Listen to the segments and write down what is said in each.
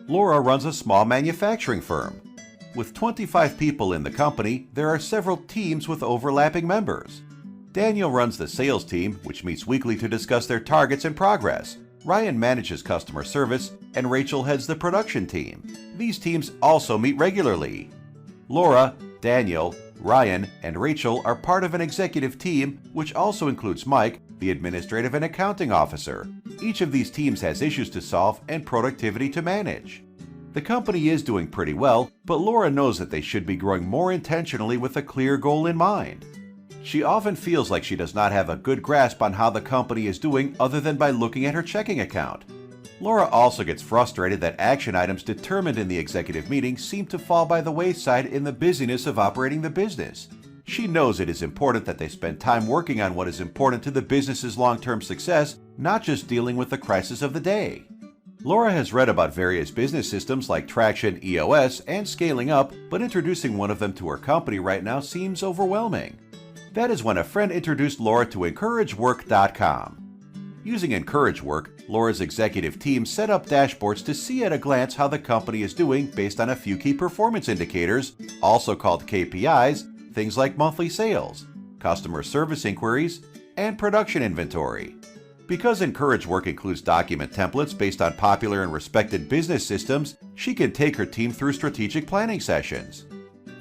Laura runs a small manufacturing firm. With 25 people in the company, there are several teams with overlapping members. Daniel runs the sales team, which meets weekly to discuss their targets and progress. Ryan manages customer service, and Rachel heads the production team. These teams also meet regularly. Laura, Daniel, Ryan, and Rachel are part of an executive team, which also includes Mike, the administrative and accounting officer. Each of these teams has issues to solve and productivity to manage. The company is doing pretty well, but Laura knows that they should be growing more intentionally with a clear goal in mind. She often feels like she does not have a good grasp on how the company is doing other than by looking at her checking account. Laura also gets frustrated that action items determined in the executive meeting seem to fall by the wayside in the busyness of operating the business. She knows it is important that they spend time working on what is important to the business's long-term success, not just dealing with the crisis of the day. Laura has read about various business systems like Traction, EOS, and Scaling Up, but introducing one of them to her company right now seems overwhelming. That is when a friend introduced Laura to EncourageWork.com. Using EncourageWork, Laura's executive team set up dashboards to see at a glance how the company is doing based on a few key performance indicators, also called KPIs, things like monthly sales, customer service inquiries, and production inventory. Because EncourageWork includes document templates based on popular and respected business systems, she can take her team through strategic planning sessions.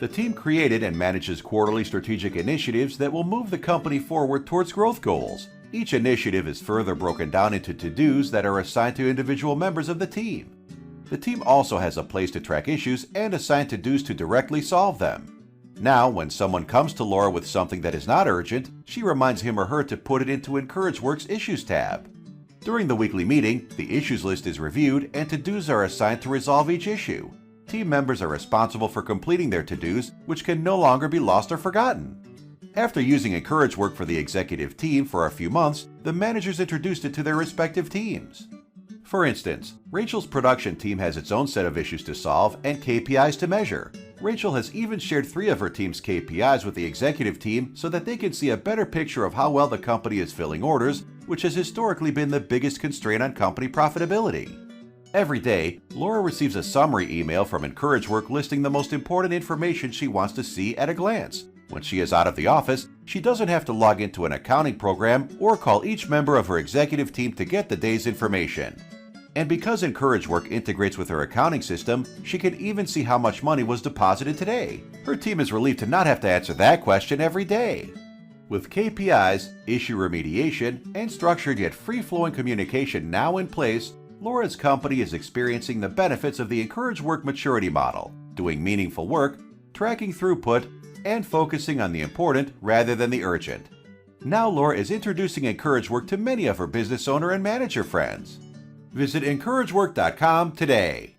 The team created and manages quarterly strategic initiatives that will move the company forward towards growth goals. Each initiative is further broken down into to-dos that are assigned to individual members of the team. The team also has a place to track issues and assign to-dos to directly solve them. Now, when someone comes to Laura with something that is not urgent, she reminds him or her to put it into EncourageWorks Issues tab. During the weekly meeting, the issues list is reviewed and to-dos are assigned to resolve each issue. Team members are responsible for completing their to-dos, which can no longer be lost or forgotten. After using EncourageWork for the executive team for a few months, the managers introduced it to their respective teams. For instance, Rachel's production team has its own set of issues to solve and KPIs to measure. Rachel has even shared 3 of her team's KPIs with the executive team so that they can see a better picture of how well the company is filling orders, which has historically been the biggest constraint on company profitability. Every day, Laura receives a summary email from EncourageWork listing the most important information she wants to see at a glance. When she is out of the office, she doesn't have to log into an accounting program or call each member of her executive team to get the day's information. And because EncourageWork integrates with her accounting system, she can even see how much money was deposited today. Her team is relieved to not have to answer that question every day. With KPIs, issue remediation, and structured yet free-flowing communication now in place, Laura's company is experiencing the benefits of the EncourageWork maturity model, doing meaningful work, tracking throughput, and focusing on the important rather than the urgent. Now Laura is introducing EncourageWork to many of her business owner and manager friends. Visit EncourageWork.com today.